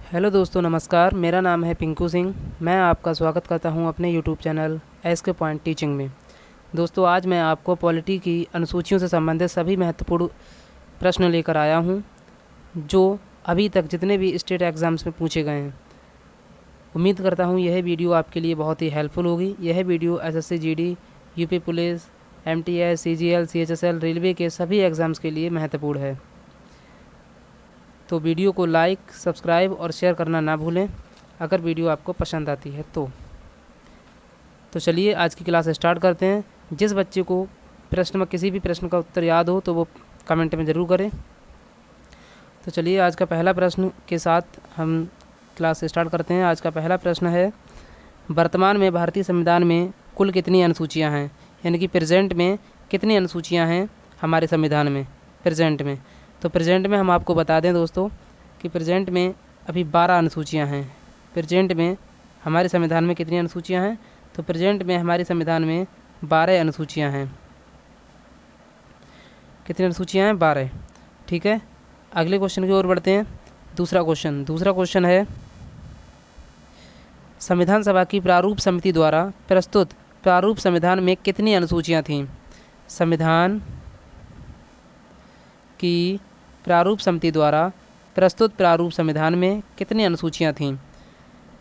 Hello दोस्तों, नमस्कार। मेरा नाम है पिंकू सिंह। मैं आपका स्वागत करता हूं अपने YouTube channel SK point teaching में। दोस्तों, आज मैं आपको पॉलिटी की अनुसूचियों से संबंधित सभी महत्वपूर्ण प्रश्न लेकर आया हूं जो अभी तक जितने भी स्टेट एग्ज़ाम्स में पूछे गए हैं। उम्मीद करता हूं यह वीडियो आपके लिए बहुत ही हेल्पफुल होगी। यह video SSC GD, UP police, MTS, CGL, CHSL, railway के सभी एग्ज़ाम्स के लिए महत्वपूर्ण है। तो वीडियो को लाइक, सब्सक्राइब और शेयर करना ना भूलें अगर वीडियो आपको पसंद आती है तो चलिए आज की क्लास स्टार्ट करते हैं। जिस बच्चे को प्रश्न में किसी भी प्रश्न का उत्तर याद हो तो वो कमेंट में ज़रूर करें। तो चलिए आज का पहला प्रश्न के साथ हम क्लास स्टार्ट करते हैं। आज का पहला प्रश्न है, वर्तमान में भारतीय संविधान में कुल कितनी अनुसूचियाँ हैं? यानी कि प्रेजेंट में कितनी अनुसूचियाँ हैं हमारे संविधान में प्रेजेंट में। तो प्रेजेंट में हम आपको बता दें दोस्तों कि प्रेजेंट में अभी 12 अनुसूचियाँ हैं। प्रेजेंट में हमारे संविधान में कितनी अनुसूचियाँ हैं? तो प्रेजेंट में हमारे संविधान में 12 अनुसूचियाँ हैं। कितनी अनुसूचियाँ हैं? 12। ठीक है, अगले क्वेश्चन की ओर बढ़ते हैं। दूसरा क्वेश्चन है, संविधान सभा की प्रारूप समिति द्वारा प्रस्तुत प्रारूप संविधान में कितनी अनुसूचियाँ थीं? संविधान की प्रारूप समिति द्वारा प्रस्तुत प्रारूप संविधान में कितनी अनुसूचियाँ थीं?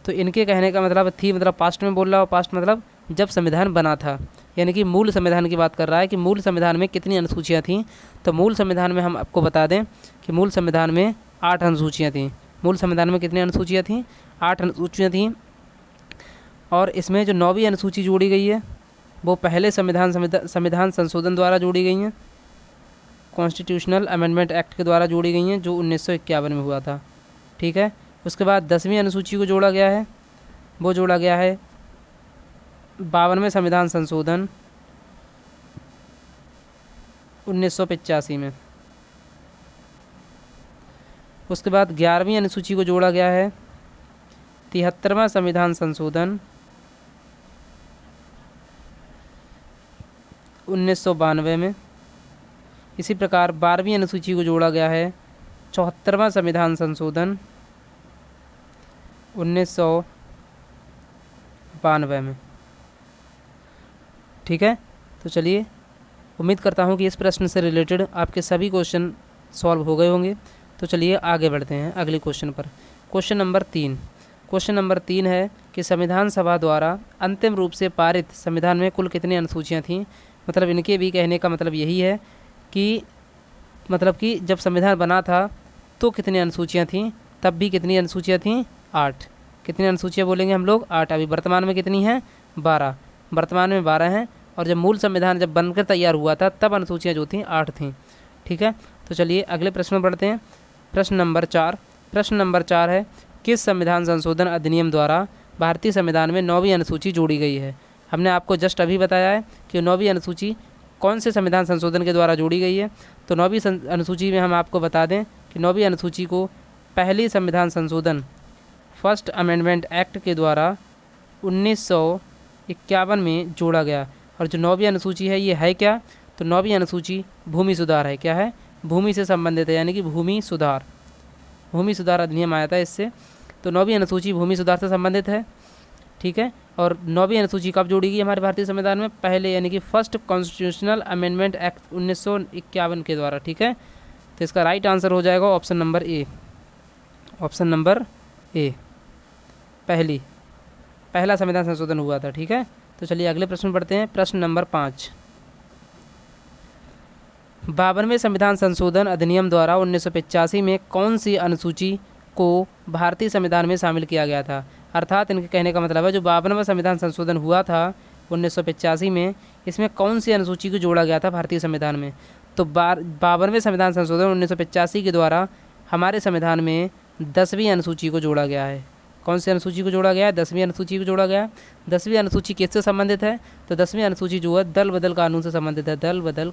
तो इनके कहने का मतलब थी मतलब पास्ट में बोल रहा हो। पास्ट मतलब जब संविधान बना था, यानी कि मूल संविधान की बात कर रहा है कि मूल संविधान में कितनी अनुसूचियाँ थीं। तो मूल संविधान में हम आपको बता दें कि मूल संविधान में 8 अनुसूचियाँ थीं। मूल संविधान में कितनी अनुसूचियाँ थीं? 8 अनुसूचियाँ थीं। और इसमें जो 9वीं अनुसूची जोड़ी गई है वो पहले संविधान संशोधन द्वारा जोड़ी गई हैं, कॉन्स्टिट्यूशनल अमेंडमेंट एक्ट के द्वारा जोड़ी गई हैं जो 1951 में हुआ था। ठीक है, उसके बाद 10वीं अनुसूची को जोड़ा गया है, वो जोड़ा गया है 52वें संविधान संशोधन 1985 में। उसके बाद 11वीं अनुसूची को जोड़ा गया है 73वां संविधान संशोधन 1992 में। इसी प्रकार 12वीं अनुसूची को जोड़ा गया है 74वां संविधान संशोधन 1992 में। ठीक है, तो चलिए, उम्मीद करता हूँ कि इस प्रश्न से रिलेटेड आपके सभी क्वेश्चन सॉल्व हो गए होंगे। तो चलिए आगे बढ़ते हैं अगले क्वेश्चन पर। क्वेश्चन नंबर 3 है कि संविधान सभा द्वारा अंतिम रूप से पारित संविधान में कुल कितनी अनुसूचियाँ थीं? मतलब इनके भी कहने का मतलब यही है कि जब संविधान बना था तो कितनी अनुसूचियाँ थीं, तब भी कितनी अनुसूचियाँ थीं? 8। कितनी अनुसूचियाँ बोलेंगे हम लोग? 8। अभी वर्तमान में कितनी हैं? 12। वर्तमान में 12 हैं, और जब मूल संविधान जब बनकर तैयार हुआ था तब अनुसूचियाँ जो थीं 8 थीं। ठीक है, तो चलिए अगले प्रश्न में बढ़ते हैं। प्रश्न नंबर 4 है, किस संविधान संशोधन अधिनियम द्वारा भारतीय संविधान में 9वीं अनुसूची जोड़ी गई है? हमने आपको जस्ट अभी बताया है कि 9वीं अनुसूची कौन से संविधान संशोधन के द्वारा जोड़ी गई है। तो 9वीं अनुसूची में हम आपको बता दें कि 9वीं अनुसूची को पहली संविधान संशोधन फर्स्ट अमेंडमेंट एक्ट के द्वारा 1951 में जोड़ा गया। और जो 9वीं अनुसूची है ये है क्या? तो 9वीं अनुसूची भूमि सुधार है। क्या है? भूमि से संबंधित है, यानी कि भूमि सुधार अधिनियम आया था इससे। तो 9वीं अनुसूची भूमि सुधार से संबंधित है। ठीक है, और 9वीं अनुसूची कब जोड़ी गई हमारे भारतीय संविधान में? पहले, यानी कि फर्स्ट कॉन्स्टिट्यूशनल अमेंडमेंट एक्ट 1951 के द्वारा। ठीक है, तो इसका राइट आंसर हो जाएगा ऑप्शन नंबर ए। पहला संविधान संशोधन हुआ था। ठीक है, तो चलिए अगले प्रश्न पढ़ते हैं। प्रश्न नंबर 5, 52वें संविधान संशोधन अधिनियम द्वारा 1985 में कौन सी अनुसूची को भारतीय संविधान में शामिल किया गया था? अर्थात इनके कहने का मतलब है जो 52वां संविधान संशोधन हुआ था 1985 में, इसमें कौन सी अनुसूची को जोड़ा गया था भारतीय संविधान में? तो 52वें संविधान संशोधन 1985 के द्वारा हमारे संविधान में 10वीं अनुसूची को जोड़ा गया है। कौन सी अनुसूची को जोड़ा गया है? 10वीं अनुसूची को जोड़ा गया है। 10वीं अनुसूची किससे संबंधित है? तो 10वीं अनुसूची जो है दल बदल कानून से संबंधित है। दल बदल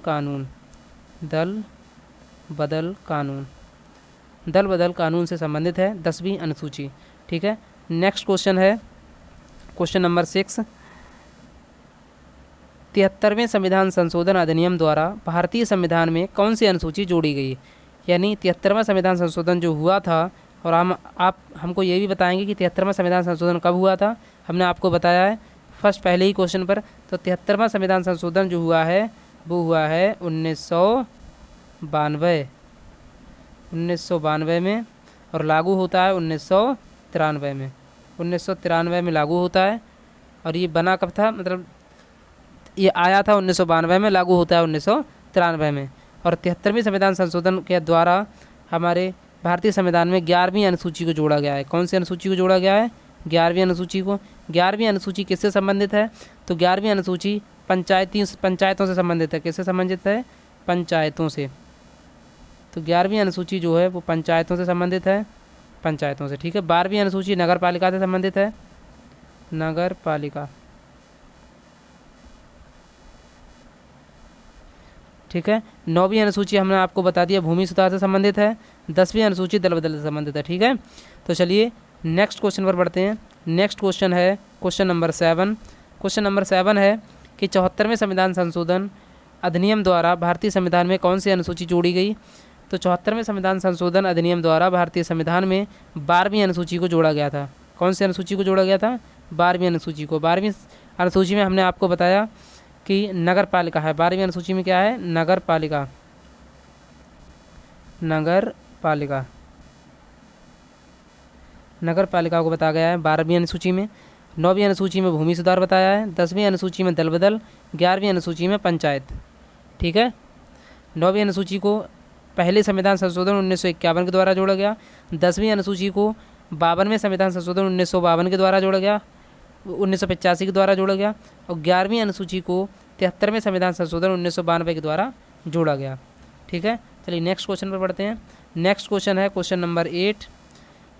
कानून से संबंधित है 10वीं अनुसूची। ठीक है, नेक्स्ट क्वेश्चन है क्वेश्चन नंबर 6, 73वें संविधान संशोधन अधिनियम द्वारा भारतीय संविधान में कौन सी अनुसूची जोड़ी गई? यानी 73वां संविधान संशोधन जो हुआ था और आप हमको ये भी बताएंगे कि 73वां संविधान संशोधन कब हुआ था। हमने आपको बताया है फर्स्ट पहले ही क्वेश्चन पर। तो 73वां संविधान संशोधन जो हुआ है वो हुआ है 1992 में, और लागू होता है 1993 में। 1993 में लागू होता है। और ये बना कब था, मतलब ये आया था 1992 में, लागू होता है 1993 में। और 73वीं संविधान संशोधन के द्वारा हमारे भारतीय संविधान में 11वीं अनुसूची को जोड़ा गया है। कौन सी अनुसूची को जोड़ा गया है? 11वीं अनुसूची को। 11वीं अनुसूची किससे संबंधित है? तो 11वीं अनुसूची पंचायतों से संबंधित है। किससे संबंधित है? पंचायतों से। तो 11वीं अनुसूची जो है वो पंचायतों से संबंधित है, पंचायतों से, ठीक है। 12वीं अनुसूची नगर पालिका से संबंधित है, नगर पालिका, ठीक है। 9वीं अनुसूची हमने आपको बता दिया भूमि सुधार से संबंधित है। 10वीं अनुसूची दल बदल से संबंधित है, ठीक है। तो चलिए नेक्स्ट क्वेश्चन पर बढ़ते हैं। नेक्स्ट क्वेश्चन है क्वेश्चन नंबर 7। क्वेश्चन नंबर 7 है कि 74वें संविधान संशोधन अधिनियम द्वारा भारतीय संविधान में कौन सी अनुसूची जोड़ी गई? तो 74वें संविधान संशोधन अधिनियम द्वारा भारतीय संविधान में 12वीं अनुसूची को जोड़ा गया था। कौन सी अनुसूची को जोड़ा गया था? 12वीं अनुसूची को। 12वीं अनुसूची में हमने आपको बताया कि नगर पालिका है। 12वीं अनुसूची में क्या है? नगर पालिका, नगर पालिका, नगर पालिका को बताया गया है 12वीं अनुसूची में। 9वीं अनुसूची में भूमि सुधार बताया है। 10वीं अनुसूची में दल बदल। 11वीं अनुसूची में पंचायत, ठीक है। 9वीं अनुसूची को पहले संविधान संशोधन 1951 के द्वारा जोड़ा गया। 10वीं अनुसूची को 52वें संविधान संशोधन 1952 के द्वारा जोड़ा गया, 1985 के द्वारा जोड़ा गया। और 11वीं अनुसूची को 73वें संविधान संशोधन 1992 के द्वारा जोड़ा गया, ठीक है। चलिए नेक्स्ट क्वेश्चन पर बढ़ते हैं। नेक्स्ट क्वेश्चन है क्वेश्चन नंबर 8।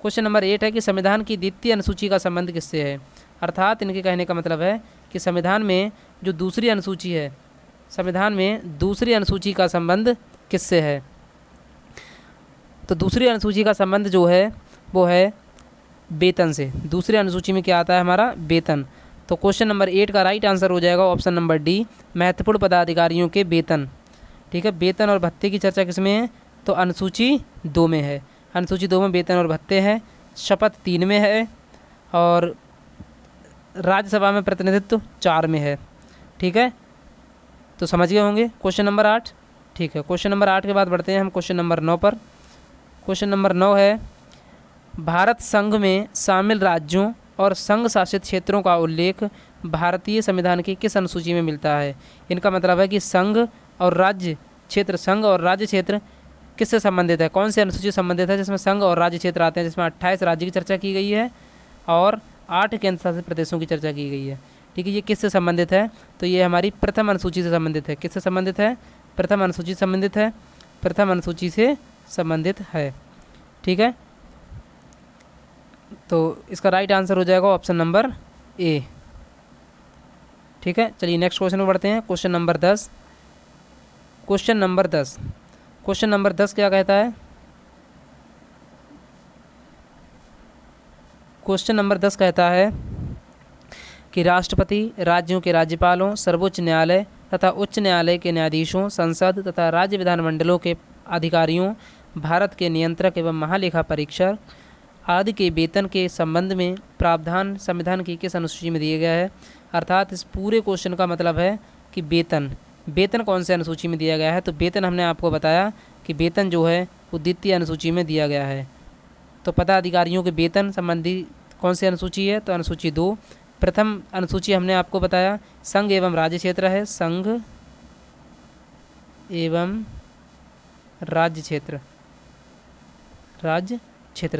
क्वेश्चन नंबर 8 है कि संविधान की द्वितीय अनुसूची का संबंध किससे है? अर्थात इनके कहने का मतलब है कि संविधान में जो दूसरी अनुसूची है, संविधान में दूसरी अनुसूची का संबंध किससे है? तो दूसरी अनुसूची का संबंध जो है वो है वेतन से। दूसरी अनुसूची में क्या आता है हमारा? वेतन। तो क्वेश्चन नंबर 8 का राइट आंसर हो जाएगा ऑप्शन नंबर डी, महत्वपूर्ण पदाधिकारियों के वेतन, ठीक है। वेतन और भत्ते की चर्चा किसमें है? तो अनुसूची 2 में है। अनुसूची 2 में वेतन और भत्ते हैं। शपथ 3 में है और राज्यसभा में प्रतिनिधित्व 4 में है, ठीक है। तो समझ गए होंगे क्वेश्चन नंबर 8, ठीक है। क्वेश्चन नंबर 8 के बाद बढ़ते हैं हम क्वेश्चन नंबर 9 पर। क्वेश्चन नंबर 9 है भारत संघ में शामिल राज्यों और संघ शासित क्षेत्रों का उल्लेख भारतीय संविधान की किस अनुसूची में मिलता है? इनका मतलब है कि संघ और राज्य क्षेत्र, संघ और राज्य क्षेत्र किससे संबंधित है? कौन सी अनुसूची संबंधित है जिसमें संघ और राज्य क्षेत्र आते हैं, जिसमें 28 राज्य की चर्चा की गई है और 8 केंद्र शासित प्रदेशों की चर्चा की गई है, ठीक है। ये किससे संबंधित है? तो ये हमारी प्रथम अनुसूची से संबंधित है। किससे संबंधित है? प्रथम अनुसूची से संबंधित है, प्रथम अनुसूची से संबंधित है, ठीक है। तो इसका राइट आंसर हो जाएगा ऑप्शन नंबर ए, ठीक है। चलिए नेक्स्ट क्वेश्चन में बढ़ते हैं। Question number 10। Question number 10, question number 10 क्या कहता है? क्वेश्चन नंबर 10 कहता है कि राष्ट्रपति, राज्यों के राज्यपालों, सर्वोच्च न्यायालय तथा उच्च न्यायालय के न्यायाधीशों, संसद तथा राज्य विधानमंडलों के अधिकारियों, भारत के नियंत्रक एवं महालेखा परीक्षक आदि के वेतन के संबंध में प्रावधान संविधान की किस अनुसूची में दिया गया है? अर्थात इस पूरे क्वेश्चन का मतलब है कि वेतन कौन से अनुसूची में दिया गया है? तो वेतन हमने आपको बताया कि वेतन जो है वो द्वितीय अनुसूची में दिया गया है। तो पदाधिकारियों के वेतन संबंधी कौन सी अनुसूची है? तो अनुसूची 2। प्रथम अनुसूची हमने आपको बताया संघ एवं राज्य क्षेत्र है, संघ एवं राज्य क्षेत्र,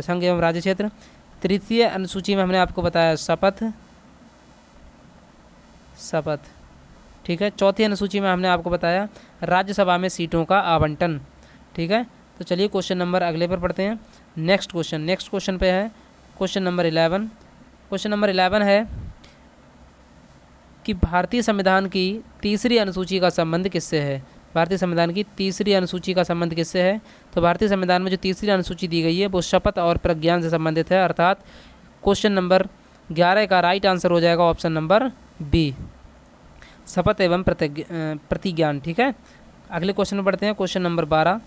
संघ एवं राज्य क्षेत्र। तृतीय अनुसूची में हमने आपको बताया शपथ, ठीक है। चौथी अनुसूची में हमने आपको बताया राज्यसभा में सीटों का आवंटन, ठीक है। तो चलिए क्वेश्चन नंबर अगले पर पढ़ते हैं। नेक्स्ट क्वेश्चन पे है क्वेश्चन नंबर 11। क्वेश्चन नंबर 11 है कि भारतीय संविधान की तीसरी अनुसूची का संबंध किससे है? भारतीय संविधान की तीसरी अनुसूची का संबंध किससे है? तो भारतीय संविधान में जो तीसरी अनुसूची दी गई है वो शपथ और प्रज्ञान से संबंधित है। अर्थात क्वेश्चन नंबर 11 का राइट आंसर हो जाएगा ऑप्शन नंबर बी, शपथ एवं प्रतिज्ञान, ठीक है। अगले क्वेश्चन में बढ़ते हैं क्वेश्चन नंबर 12।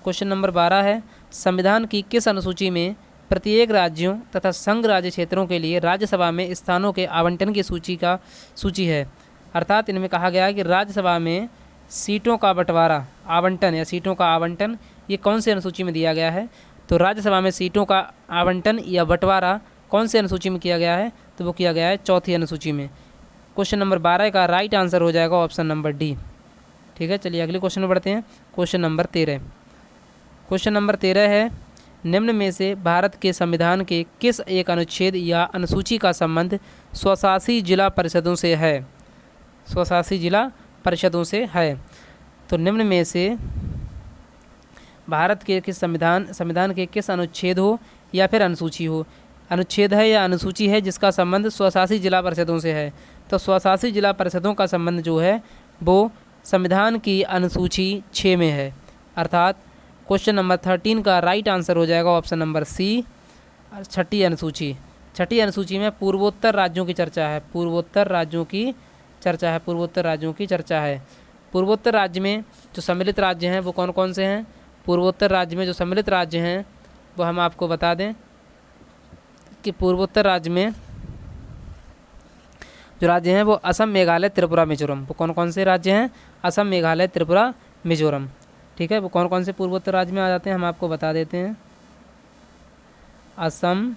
क्वेश्चन नंबर 12 है संविधान की किस अनुसूची में प्रत्येक राज्यों तथा संघ राज्य क्षेत्रों के लिए राज्यसभा में स्थानों के आवंटन की सूची है। अर्थात इनमें कहा गया है कि राज्यसभा में सीटों का बंटवारा, आवंटन या सीटों का आवंटन ये कौन सी अनुसूची में दिया गया है। तो राज्यसभा में सीटों का आवंटन या बंटवारा कौन सी अनुसूची में किया गया है, तो वो किया गया है चौथी अनुसूची में। क्वेश्चन नंबर 12 का राइट आंसर हो जाएगा ऑप्शन नंबर डी। ठीक है, चलिए अगले क्वेश्चन में बढ़ते हैं। Question number 13। क्वेश्चन नंबर 13 है, निम्न में से भारत के संविधान के किस एक अनुच्छेद या अनुसूची का संबंध स्वशासी जिला परिषदों से है। स्वशासी जिला परिषदों से है। तो निम्न में से भारत के किस संविधान के किस अनुच्छेद हो या फिर अनुसूची हो, अनुच्छेद है या अनुसूची है जिसका संबंध स्वशासी जिला परिषदों से है। तो स्वशासी जिला परिषदों का संबंध जो है वो संविधान की अनुसूची 6 में है। अर्थात क्वेश्चन नंबर 13 का राइट आंसर हो जाएगा ऑप्शन नंबर सी, छठी अनुसूची। छठी अनुसूची में पूर्वोत्तर राज्यों की चर्चा है। पूर्वोत्तर राज्यों की चर्चा है। पूर्वोत्तर राज्यों की चर्चा है। पूर्वोत्तर राज्य में जो सम्मिलित राज्य हैं वो कौन कौन से हैं। पूर्वोत्तर राज्य में जो सम्मिलित राज्य हैं वो हम आपको बता दें कि पूर्वोत्तर राज्य में जो राज्य हैं वो असम, मेघालय, त्रिपुरा, मिजोरम। वो कौन कौन से राज्य हैं, असम, मेघालय, त्रिपुरा, मिजोरम। ठीक है, वो कौन कौन से पूर्वोत्तर राज्य में आ जाते हैं हम आपको बता देते हैं। असम,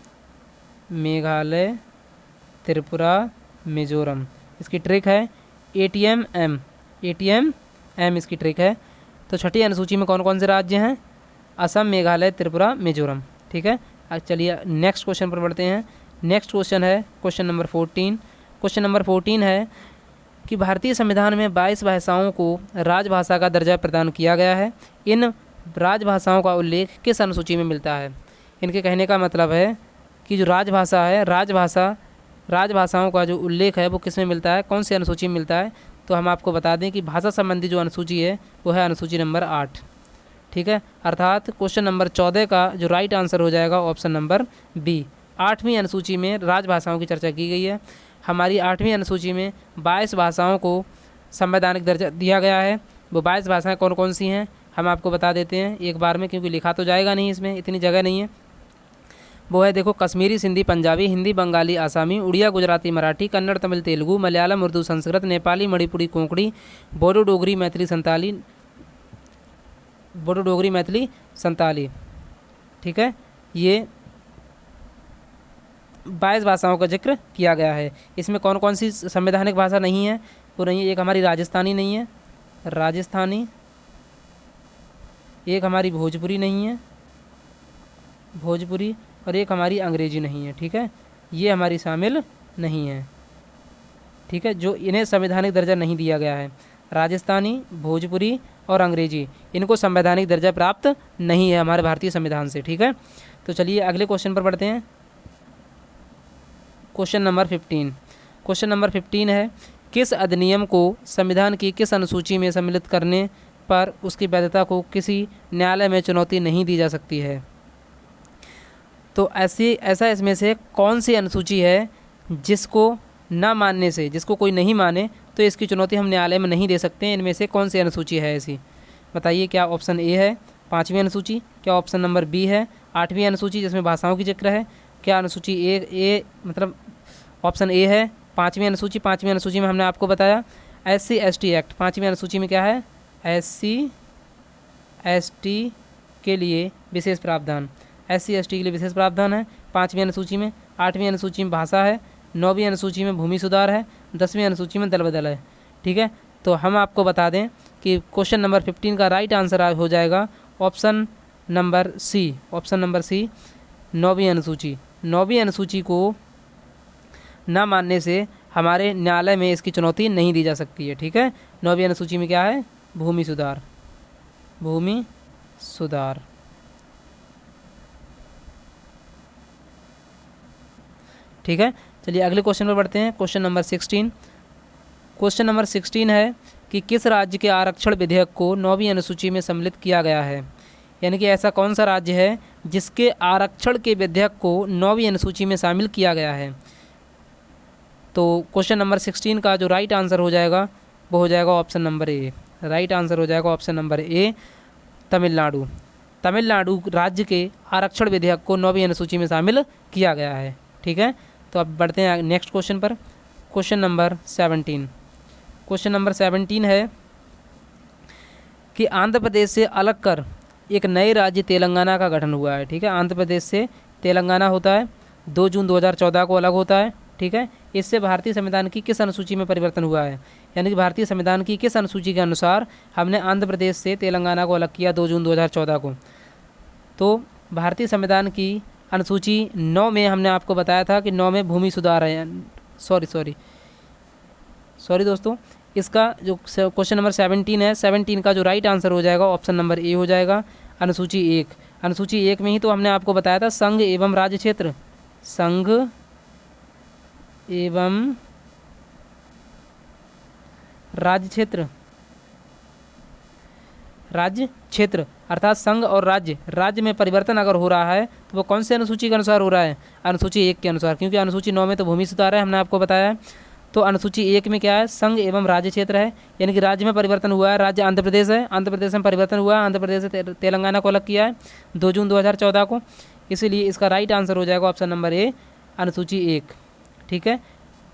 मेघालय, त्रिपुरा, मिजोरम। इसकी ट्रिक है ATM-M, ATM-M इसकी ट्रिक है। तो छठी अनुसूची में कौन कौन से राज्य हैं, असम, मेघालय, त्रिपुरा, मिजोरम। ठीक है, आज चलिए नेक्स्ट क्वेश्चन पर बढ़ते हैं। नेक्स्ट क्वेश्चन है क्वेश्चन नंबर 14। क्वेश्चन नंबर 14 है कि भारतीय संविधान में 22 भाषाओं को राजभाषा का दर्जा प्रदान किया गया है। इन राजभाषाओं का उल्लेख किस अनुसूची में मिलता है। इनके कहने का मतलब है कि जो राजभाषा है, राजभाषाओं का जो उल्लेख है वो किस में मिलता है, कौन सी अनुसूची में मिलता है। तो हम आपको बता दें कि भाषा संबंधी जो अनुसूची है वो है अनुसूची नंबर 8। ठीक है, अर्थात क्वेश्चन नंबर 14 का जो राइट आंसर हो जाएगा ऑप्शन नंबर बी। 8वीं अनुसूची में राजभाषाओं की चर्चा की गई है। हमारी 8वीं अनुसूची में 22 भाषाओं को संवैधानिक दर्जा दिया गया है। वो 22 भाषाएँ कौन कौन सी हैं हम आपको बता देते हैं एक बार में, क्योंकि लिखा तो जाएगा नहीं, इसमें इतनी जगह नहीं है। वो है देखो, कश्मीरी, सिंधी, पंजाबी, हिंदी, बंगाली, आसामी, उड़िया, गुजराती, मराठी, कन्नड़, तमिल, तेलुगु, मलयालम, उर्दू, संस्कृत, नेपाली, मणिपुरी, कोंकणी, बोडो, डोगरी, मैथिली, संताली। ठीक है, ये 22 भाषाओं का जिक्र किया गया है। इसमें कौन कौन सी संवैधानिक भाषा नहीं है, वो नहीं है। एक हमारी राजस्थानी नहीं है, राजस्थानी। एक हमारी भोजपुरी नहीं है, भोजपुरी। और एक हमारी अंग्रेजी नहीं है। ठीक है, ये हमारी शामिल नहीं है। ठीक है, जो इन्हें संवैधानिक दर्जा नहीं दिया गया है, राजस्थानी, भोजपुरी और अंग्रेजी, इनको संवैधानिक दर्जा प्राप्त नहीं है हमारे भारतीय संविधान से। ठीक है, तो चलिए अगले क्वेश्चन पर बढ़ते हैं। Question number 15। क्वेश्चन नंबर 15 है, किस अधिनियम को संविधान की किस अनुसूची में सम्मिलित करने पर उसकी वैधता को किसी न्यायालय में चुनौती नहीं दी जा सकती है। तो ऐसा इसमें से कौन सी अनुसूची है जिसको ना मानने से, जिसको कोई नहीं माने तो इसकी चुनौती हम न्यायालय में नहीं दे सकते हैं। इनमें से कौन सी अनुसूची है ऐसी, बताइए। क्या ऑप्शन ए है 5वीं अनुसूची, क्या ऑप्शन नंबर बी है 8वीं अनुसूची जिसमें भाषाओं की जिक्र है, क्या अनुसूची ए मतलब ऑप्शन ए है 5वीं अनुसूची। 5वीं अनुसूची में हमने आपको बताया SC/ST एक्ट। 5वीं अनुसूची में क्या है, SC/ST के लिए विशेष प्रावधान, SC/ST के लिए विशेष प्रावधान है 5वीं अनुसूची में। 8वीं अनुसूची में भाषा है, 9वीं अनुसूची में भूमि सुधार है, 10वीं अनुसूची में दल बदल है। ठीक है, तो हम आपको बता दें कि क्वेश्चन नंबर 15 का राइट आंसर हो जाएगा option number C. Option number C, 9वीं अनुसूची। 9वीं अनुसूची को ना मानने से हमारे न्यायालय में इसकी चुनौती नहीं दी जा सकती है। ठीक है, 9वीं अनुसूची में क्या है, भूमि सुधार, भूमि सुधार। ठीक है, चलिए अगले क्वेश्चन पर बढ़ते हैं। Question number 16। क्वेश्चन नंबर 16 है कि किस राज्य के आरक्षण विधेयक को 9वीं अनुसूची में सम्मिलित किया गया है। यानी कि ऐसा कौन सा राज्य है जिसके आरक्षण के विधेयक को 9वीं अनुसूची में शामिल किया गया है। तो क्वेश्चन नंबर 16 का जो राइट आंसर हो जाएगा वो हो जाएगा option number A. Right answer हो जाएगा option number A, Tamil Nadu. Tamil Nadu राज्य के आरक्षण विधेयक को 9वीं अनुसूची में शामिल किया गया है। ठीक है, तो अब बढ़ते हैं नेक्स्ट क्वेश्चन पर। Question number 17। क्वेश्चन नंबर 17 है कि आंध्र प्रदेश से अलग कर एक नए राज्य तेलंगाना का गठन हुआ है। ठीक है, आंध्र प्रदेश से तेलंगाना होता है, 2 जून 2014 को अलग होता है। ठीक है, इससे भारतीय संविधान की किस अनुसूची में परिवर्तन हुआ है, यानी कि भारतीय संविधान की किस अनुसूची के अनुसार हमने आंध्र प्रदेश से तेलंगाना को अलग किया 2 जून 2014 को। तो भारतीय संविधान की अनुसूची 9 में हमने आपको बताया था कि 9 में भूमि सुधार है। सॉरी दोस्तों, इसका जो क्वेश्चन नंबर 17 है, 17 का जो राइट आंसर हो जाएगा ऑप्शन नंबर ए हो जाएगा, अनुसूची 1। अनुसूची 1 में ही तो हमने आपको बताया था संघ एवं राज्य क्षेत्र, संघ एवं राज्य क्षेत्र, राज्य क्षेत्र अर्थात संघ और राज्य में परिवर्तन अगर हो रहा है तो वो कौन से अनुसूची के अनुसार हो रहा है, अनुसूची 1 के अनुसार, क्योंकि अनुसूची 9 में तो भूमि सुधार है, हमने आपको बताया है। तो अनुसूची 1 में क्या है, संघ एवं राज्य क्षेत्र है, यानी कि राज्य में परिवर्तन हुआ है। राज्य आंध्र प्रदेश है, आंध्र प्रदेश में परिवर्तन हुआ है, आंध्र प्रदेश से तेलंगाना को अलग किया है 2 जून 2014 को, इसीलिए इसका राइट आंसर हो जाएगा ऑप्शन नंबर ए, अनुसूची 1। ठीक है,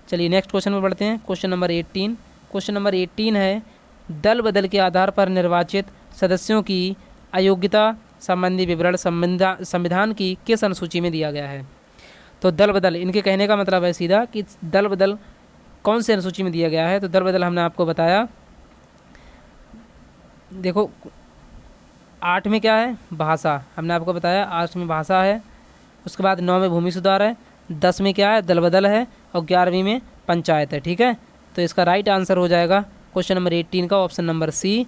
चलिए नेक्स्ट क्वेश्चन में बढ़ते हैं। Question number 18। क्वेश्चन नंबर 18 है दल बदल के आधार पर निर्वाचित सदस्यों की अयोग्यता संबंधी विवरण संविधान की किस अनुसूची में दिया गया है। तो दल बदल, इनके कहने का मतलब है सीधा कि दल बदल कौन से अनुसूची में दिया गया है। तो दल बदल हमने आपको बताया, देखो 8 में क्या है, भाषा, हमने आपको बताया 8 में भाषा है, उसके बाद 9 में भूमि सुधार है, 10 में क्या है, दल बदल है, और 11वीं में पंचायत है। ठीक है, तो इसका राइट आंसर हो जाएगा क्वेश्चन नंबर 18 का ऑप्शन नंबर सी,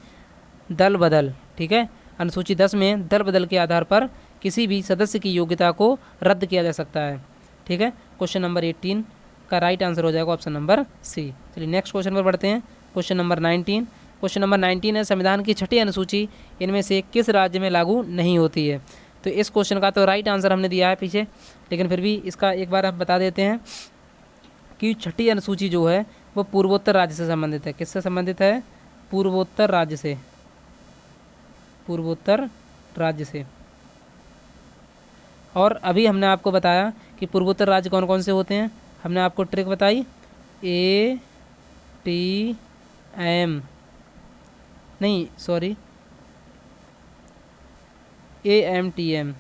दल बदल। ठीक है, अनुसूची 10 में दल बदल के आधार पर किसी भी सदस्य की योग्यता को रद्द किया जा सकता है। ठीक है, क्वेश्चन नंबर 18 का राइट आंसर हो जाएगा ऑप्शन नंबर सी। चलिए नेक्स्ट क्वेश्चन पर बढ़ते हैं। Question number 19। क्वेश्चन नंबर 19 है संविधान की 6ठी अनुसूची इनमें से किस राज्य में लागू नहीं होती है। तो इस क्वेश्चन का तो राइट आंसर हमने दिया है पीछे, लेकिन फिर भी इसका एक बार हम बता देते हैं कि 6ठी अनुसूची जो है वो पूर्वोत्तर राज्य से संबंधित है। किससे संबंधित है, पूर्वोत्तर राज्य से, पूर्वोत्तर राज्य से। और अभी हमने आपको बताया कि पूर्वोत्तर राज्य कौन कौन से होते हैं, हमने आपको ट्रिक बताई, ATM नहीं सॉरी AMTM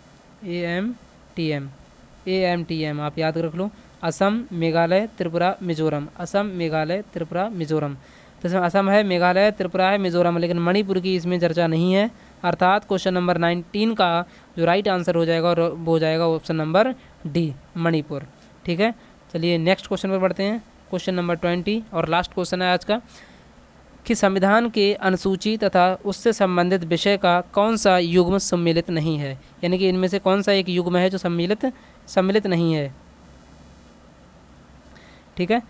आप याद रख लो, असम मेघालय त्रिपुरा मिजोरम, असम मेघालय त्रिपुरा मिजोरम। तो इसमें असम है, मेघालय त्रिपुरा है, मिजोरम, लेकिन मणिपुर की इसमें चर्चा नहीं है। अर्थात क्वेश्चन नंबर 19 का जो राइट आंसर हो जाएगा वो हो जाएगा ऑप्शन नंबर डी, मणिपुर। ठीक है, चलिए नेक्स्ट क्वेश्चन पर बढ़ते हैं। क्वेश्चन नंबर 20 और लास्ट क्वेश्चन है आज का, कि संविधान के अनुसूची तथा उससे संबंधित विषय का कौन सा युग्म सम्मिलित नहीं है, यानी कि इनमें से कौन सा एक युग्म है जो सम्मिलित नहीं है। ठीक है,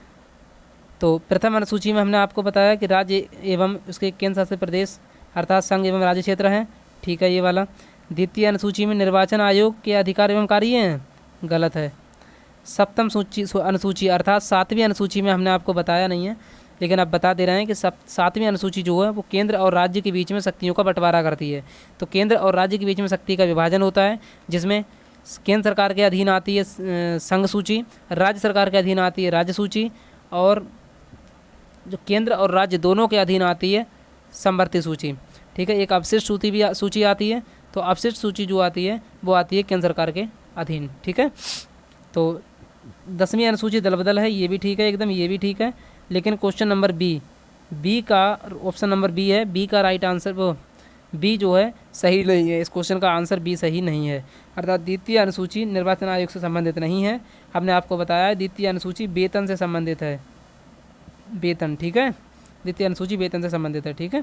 तो प्रथम अनुसूची में हमने आपको बताया कि राज्य एवं उसके केंद्र शासित प्रदेश अर्थात संघ एवं राज्य क्षेत्र हैं। ठीक है, ये वाला। द्वितीय अनुसूची में निर्वाचन आयोग के अधिकार एवं कार्य हैं, गलत है। सप्तम अनुसूची अर्थात 7वीं अनुसूची में हमने आपको बताया नहीं है, लेकिन अब बता दे रहे हैं कि 7वीं अनुसूची जो है वो केंद्र और राज्य के बीच में शक्तियों का बंटवारा करती है। तो केंद्र और राज्य के बीच में शक्ति का विभाजन होता है, जिसमें केंद्र सरकार के अधीन आती है संघ सूची, राज्य सरकार के अधीन आती है राज्य सूची, और जो केंद्र और राज्य दोनों के अधीन आती है समवर्ती सूची। ठीक है, एक अवशिष्ट सूची आती है, तो अवशिष्ट सूची जो आती है वो आती है केंद्र सरकार के अधीन। ठीक है, तो 10वीं अनुसूची दल बदल है, ये भी ठीक है एकदम, ये भी ठीक है। लेकिन क्वेश्चन नंबर बी का ऑप्शन नंबर बी है, बी का राइट आंसर वो बी जो है सही नहीं है। इस क्वेश्चन का आंसर बी सही नहीं है, अर्थात द्वितीय अनुसूची निर्वाचन आयोग से संबंधित नहीं है। हमने आपको बताया है द्वितीय अनुसूची वेतन से संबंधित है, वेतन। ठीक है, द्वितीय अनुसूची वेतन से संबंधित है। ठीक है,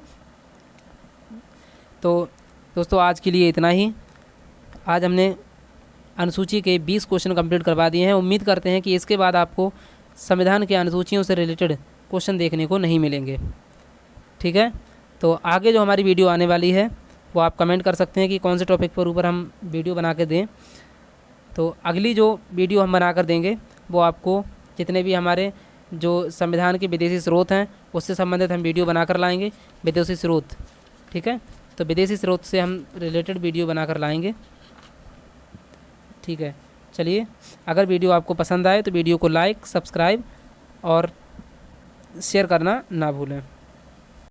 तो दोस्तों आज के लिए इतना ही। आज हमने अनुसूची के 20 क्वेश्चन कंप्लीट करवा दिए हैं। उम्मीद करते हैं कि इसके बाद आपको संविधान के अनुसूचियों से रिलेटेड क्वेश्चन देखने को नहीं मिलेंगे। ठीक है, तो आगे जो हमारी वीडियो आने वाली है वो आप कमेंट कर सकते हैं कि कौन से टॉपिक पर ऊपर हम वीडियो बना के दें। तो अगली जो वीडियो हम बना कर देंगे वो आपको जितने भी हमारे जो संविधान के विदेशी स्रोत हैं उससे संबंधित हम वीडियो बना कर लाएँगे, विदेशी स्रोत। ठीक है, तो विदेशी स्रोत से हम रिलेटेड वीडियो बनाकर लाएंगे। ठीक है, चलिए, अगर वीडियो आपको पसंद आए तो वीडियो को लाइक, सब्सक्राइब और शेयर करना ना भूलें।